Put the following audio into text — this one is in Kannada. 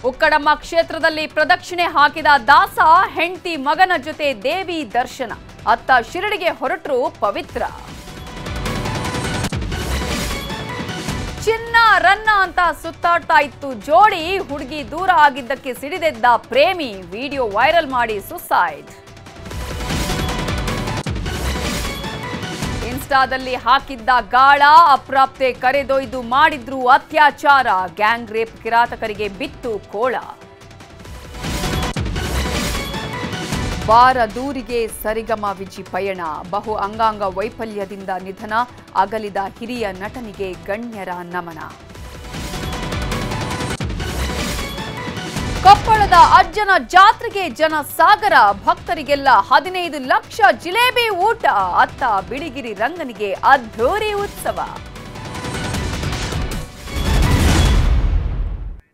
ಉಕ್ಕಡಮ್ಮ ಕ್ಷೇತ್ರದಲ್ಲಿ ಪ್ರದಕ್ಷಿಣೆ ಹಾಕಿದ ದಾಸ ಹೆಂಡತಿ ಮಗನ ಜೊತೆ ದೇವಿ ದರ್ಶನ. ಅತ್ತ ಶಿರಡಿಗೆ ಹೊರಟರು ಪವಿತ್ರ. ಚಿನ್ನ ರನ್ನ ಅಂತ ಸುತ್ತಾಡ್ತಾ ಇತ್ತು ಜೋಡಿ. ಹುಡುಗಿ ದೂರ ಆಗಿದ್ದಕ್ಕೆ ಸಿಡಿದೆದ್ದ ಪ್ರೇಮಿ. ವಿಡಿಯೋ ವೈರಲ್ ಮಾಡಿ ಸುಸೈಡ್. ಇನ್ಸ್ಟಾದಲ್ಲಿ ಹಾಕಿದ್ದ ಗಾಳ. ಅಪ್ರಾಪ್ತೆ ಕರೆದೊಯ್ದು ಮಾಡಿದ್ರು ಅತ್ಯಾಚಾರ. ಗ್ಯಾಂಗ್ ರೇಪ್ ಕಿರಾತಕರಿಗೆ ಬಿತ್ತು ಕೋಳ. ವಾರ ದೂರಿಗೆ ಸರಿಗಮ ವಿಜಿ ಪಯಣ. ಬಹು ಅಂಗಾಂಗ ವೈಫಲ್ಯದಿಂದ ನಿಧನ. ಅಗಲಿದ ಹಿರಿಯ ನಟನಿಗೆ ಗಣ್ಯರ ನಮನ. ಕೊಪ್ಪಳದ ಅಜ್ಜನ ಜಾತ್ರೆಗೆ ಜನ ಸಾಗರ. ಭಕ್ತರಿಗೆಲ್ಲ 15 ಲಕ್ಷ ಜಿಲೇಬಿ ಊಟ. ಅತ್ತ ಬಿಳಿಗಿರಿ ರಂಗನಿಗೆ ಅದ್ಧೂರಿ ಉತ್ಸವ.